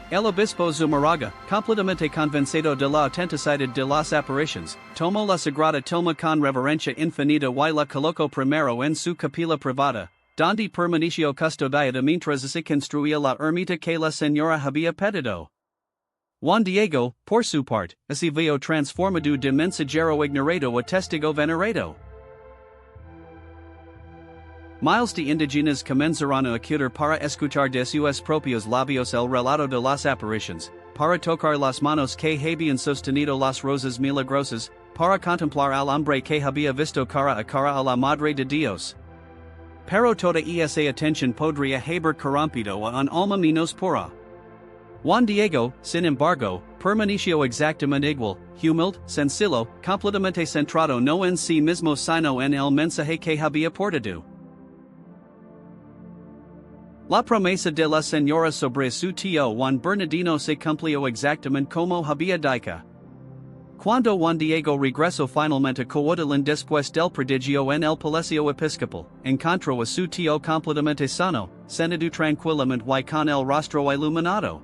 El obispo Zumarraga, completamente convencido de la autenticidad de las apariciones, tomó la sagrada tilma con reverencia infinita y la colocó primero en su capilla privada, donde permaneció custodiada mientras se construía la ermita que la señora había pedido. Juan Diego, por su parte, se vio transformado de mensajero ignorado a testigo venerado. Miles de indígenas comenzaron a acudir para escuchar de sus propios labios el relato de las apariciones, para tocar las manos que habían sostenido las rosas milagrosas, para contemplar al hombre que había visto cara a la Madre de Dios. Pero toda esa atención podría haber corrompido a un alma menos pura. Juan Diego, sin embargo, permaneció exactamente igual, humilde, sencillo, completamente centrado no en sí mismo sino en el mensaje que había portado. La promesa de la señora sobre su tío Juan Bernardino se cumplió exactamente como había dicho. Cuando Juan Diego regresó finalmente a Cuauhtlatoatzin después del prodigio en el palacio episcopal, encontró a su tío completamente sano, sentado tranquilamente y con el rostro iluminado.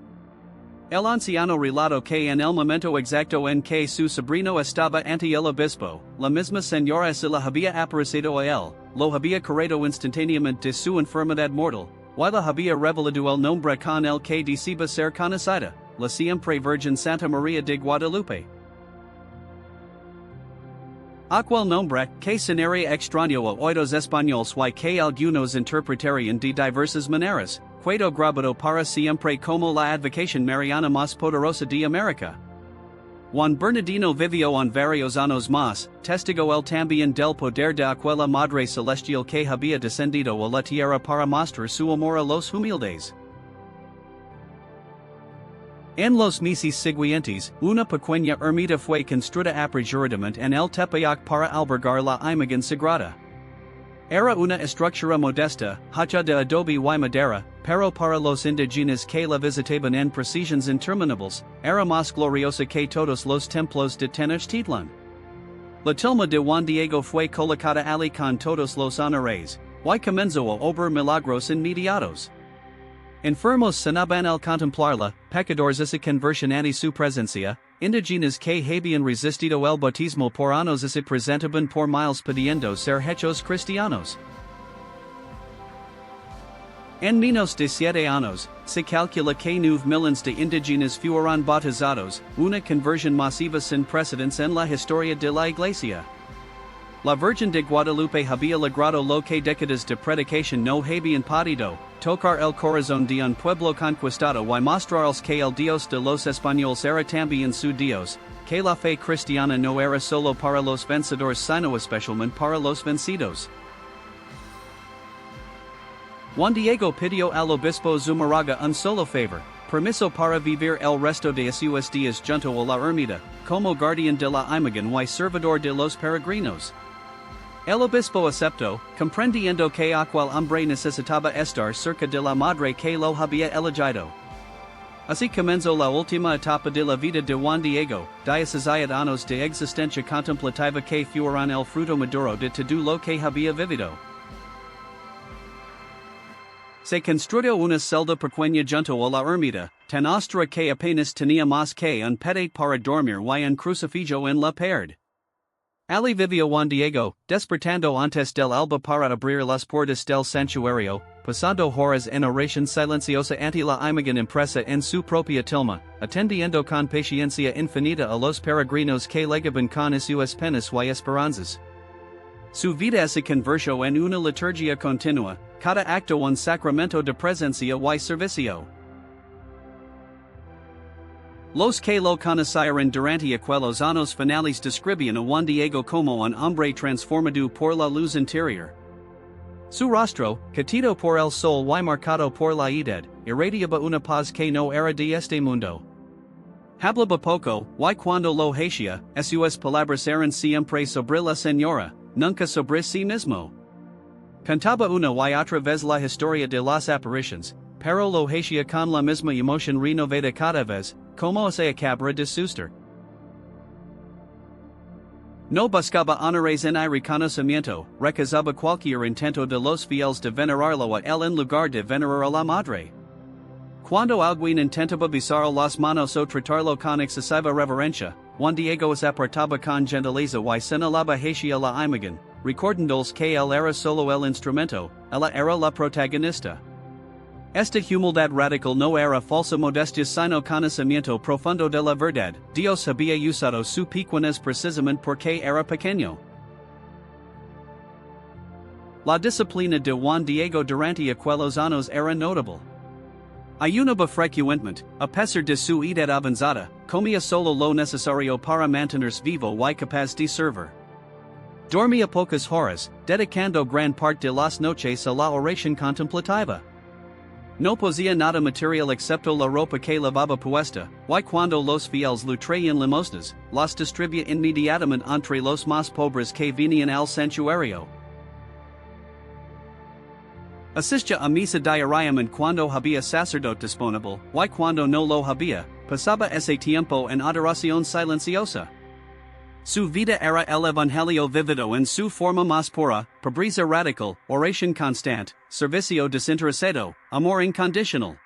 El anciano relató que en el momento exacto en que su sobrino estaba ante el obispo, la misma señora se le había aparecido a él, lo había curado instantáneamente de su enfermedad mortal, y le había revelado el nombre con el que decía ser conocida, la siempre Virgen Santa María de Guadalupe. Aquel nombre, que sonaría extraño a oídos españoles y que algunos interpretarían de diversas maneras, quedó grabado para siempre como la advocación mariana más poderosa de América. Juan Bernardino vivió en varios años más, testigo él también del poder de aquella Madre Celestial que había descendido a la tierra para mostrar su amor a los humildes. En los meses siguientes, una pequeña ermita fue construida apresuradamente en el Tepeyac para albergar la imagen sagrada. Era una estructura modesta, hecha de adobe y madera, pero para los indígenas que la visitaban en procesiones interminables, era más gloriosa que todos los templos de Tenochtitlan. La tilma de Juan Diego fue colocada allí con todos los honores, y comenzó a obrar milagros inmediatos. Enfermos sanaban al contemplarla, pecadores se convertían ante su presencia, indígenas que habían resistido el bautismo por años se presentaban por miles pidiendo ser hechos cristianos. En menos de 7 años, se calcula que 9 millones de indígenas fueron bautizados, una conversión masiva sin precedentes en la historia de la Iglesia. La Virgen de Guadalupe había logrado lo que décadas de predicación no habían podido, tocar el corazón de un pueblo conquistado y mostrarles que el Dios de los españoles era también su Dios, que la fe cristiana no era solo para los vencedores sino especialmente para los vencidos. Juan Diego pidió al obispo Zumarraga un solo favor, permiso para vivir el resto de sus días junto a la ermita, como guardián de la imagen y servidor de los peregrinos. El obispo aceptó, comprendiendo que aquel hombre necesitaba estar cerca de la madre que lo había elegido. Así comenzó la última etapa de la vida de Juan Diego, 16 años de existencia contemplativa que fueron el fruto maduro de todo lo que había vivido. Se construyó una celda pequeña junto a la ermita, tan ostra que apenas tenía más que un pedete para dormir y un crucifijo en la pared. Ali vivió Juan Diego, despertando antes del alba para abrir las puertas del santuario, pasando horas en oración silenciosa ante la imagen impresa en su propia tilma, atendiendo con paciencia infinita a los peregrinos que llegaban con sus penas y esperanzas. Su vida se convirtió en una liturgia continua, cada acto un sacramento de presencia y servicio. Los que lo conocieron durante aquellos años finales describían a Juan Diego como un hombre transformado por la luz interior. Su rostro, catido por el sol y marcado por la edad, irradiaba una paz que no era de este mundo. Hablaba poco, y cuando lo hacía, sus palabras eran siempre sobre la señora, nunca sobre sí mismo. Cantaba una y otra vez la historia de las apariciones, pero lo hacía con la misma emoción renovada cada vez, como se acabara de suceder. No buscaba honores en reconocimiento, rechazaba cualquier intento de los fieles de venerarlo a él en lugar de venerar a la madre. Cuando alguien intentaba besar las manos o tratarlo con excesiva reverencia, Juan Diego se apartaba con gentileza y señalaba hacia la imagen, recordándoles que él era solo el instrumento, ella era la protagonista. Esta humildad radical no era falsa modestia sino conocimiento profundo de la verdad. Dios había usado su pequeñez precisamente porque era pequeño. La disciplina de Juan Diego durante aquellos años era notable. Ayunaba frecuentemente, a pesar de su edad avanzada, comía solo lo necesario para mantenerse vivo y capaz de servir. Dormía pocas horas, dedicando gran parte de las noches a la oración contemplativa. No poseía nada material excepto la ropa que lavaba puesta, y cuando los fieles le traían limosnas, las distribuía inmediatamente entre los más pobres que venían al santuario. Asistía a misa diariamente cuando había sacerdote disponible, y cuando no lo había, pasaba ese tiempo en adoración silenciosa. Su vida era el evangelio vivido en su forma más pura, pobreza radical, oración constante, servicio desinteresado, amor incondicional.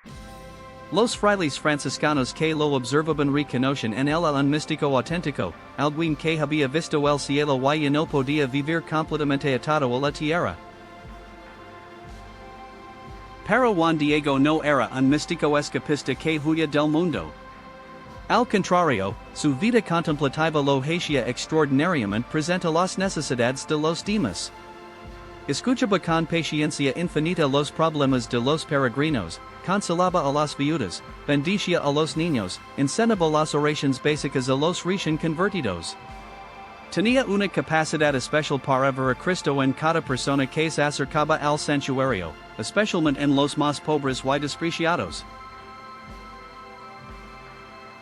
Los frailes franciscanos que lo observaban reconocen en él un místico auténtico, alguien que había visto el cielo y no podía vivir completamente atado a la tierra. Pero Juan Diego no era un místico escapista que huía del mundo. Al contrario, su vida contemplativa lo hacía extraordinariamente presente a las necesidades de los demás. Escuchaba con paciencia infinita los problemas de los peregrinos, consolaba a las viudas, bendecía a los niños, enseñaba las oraciones básicas a los recién convertidos. Tenía una capacidad especial para ver a Cristo en cada persona que se acercaba al santuario, especialmente en los más pobres y despreciados.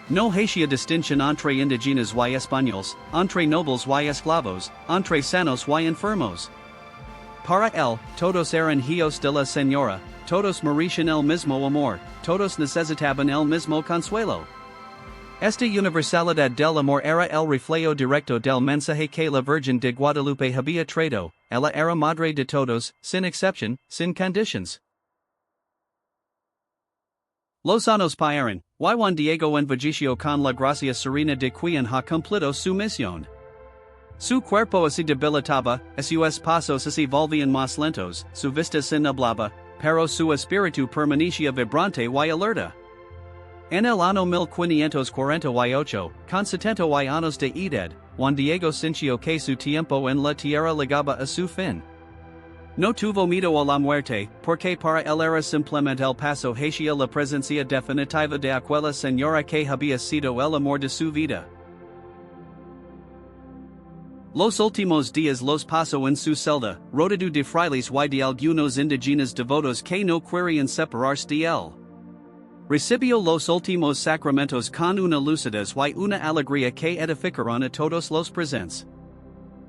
No hacía distinción entre indígenas y españoles, entre nobles y esclavos, entre sanos y enfermos. Para él, todos eran hijos de la Señora, todos merecían el mismo amor, todos necesitaban el mismo consuelo. Esta universalidad del amor era el reflejo directo del mensaje que la Virgen de Guadalupe había traído. Ella era madre de todos, sin excepción, sin condiciones. Los años pasaron, y Juan Diego envejeció con la gracia serena de quien ha cumplido su misión. Su cuerpo se debilitaba, sus pasos se volvían más lentos, su vista se nublaba, pero su espíritu permanecía vibrante y alerta. En el año 1548, con 70 años de edad, Juan Diego sintió que su tiempo en la tierra llegaba a su fin. No tuvo miedo a la muerte, porque para él era simplemente el paso hacia la presencia definitiva de aquella señora que había sido el amor de su vida. Los últimos días los pasó en su celda, rodeado de frailes y de algunos indígenas devotos que no querían separarse de él. Recibió los últimos sacramentos con una lucidez y una alegría que edificaron a todos los presentes.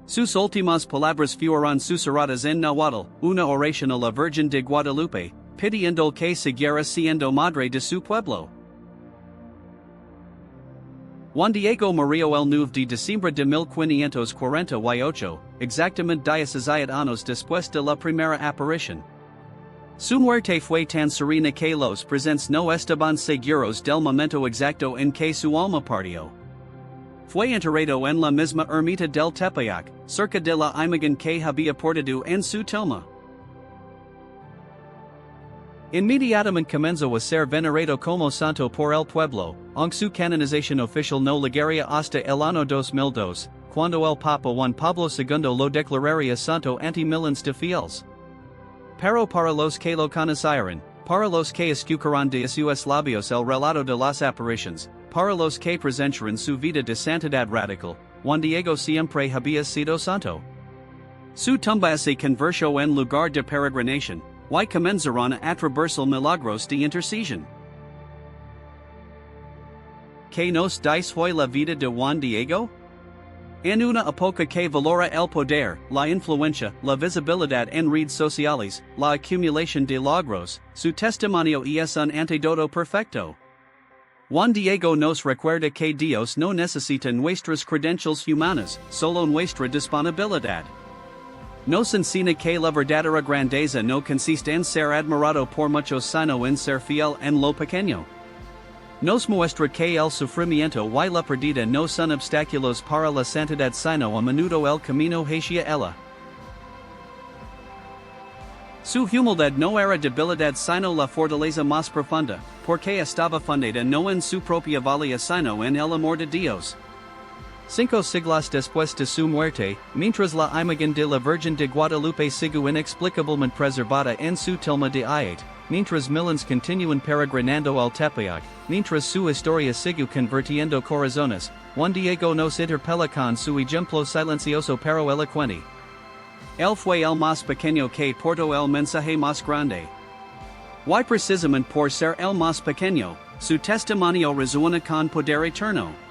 Sus últimas palabras fueron susurradas en náhuatl, una oración a la Virgen de Guadalupe, pidiendo que siguiera siendo madre de su pueblo. Juan Diego murió el 9 de diciembre de 1548, exactamente 17 años después de la primera aparición. Su muerte fue tan serena que los presentes no estaban seguros del momento exacto en que su alma partió. Fue enterrado en la misma ermita del Tepeyac, cerca de la imagen que había portado en su tilma. Inmediatamente comenzó a ser venerado como santo por el pueblo, aunque su canonización oficial no llegaría hasta el año 2002, cuando el Papa Juan Pablo II lo declararía santo ante miles de fieles. Pero para los que lo conocieron, para los que escucharon de sus labios el relato de las apariciones, para los que presenciaron su vida de santidad radical, Juan Diego siempre había sido santo. Su tumba se convirtió en lugar de peregrinación, y comenzaron a atravesar milagros de intercesión. ¿Qué nos dice hoy la vida de Juan Diego? En una época que valora el poder, la influencia, la visibilidad en redes sociales, la acumulación de logros, su testimonio es un antídoto perfecto. Juan Diego nos recuerda que Dios no necesita nuestras credenciales humanas, solo nuestra disponibilidad. Nos enseña que la verdadera grandeza no consiste en ser admirado por muchos sino en ser fiel en lo pequeño. Nos muestra que el sufrimiento y la pérdida no son obstáculos para la santidad sino a menudo el camino hacia ella. Su humildad no era debilidad sino la fortaleza más profunda, porque estaba fundada no en su propia valía sino en el amor de Dios. 5 siglos después de su muerte, mientras la imagen de la Virgen de Guadalupe sigue inexplicablemente preservada en su tilma de Ayat, mientras miles continúan peregrinando al Tepeyac, mientras su historia sigue convirtiendo corazones, Juan Diego nos interpela con su ejemplo silencioso pero elocuente. Él fue el más pequeño que portó el mensaje más grande. Y precisamente por ser el más pequeño, su testimonio resuena con poder eterno.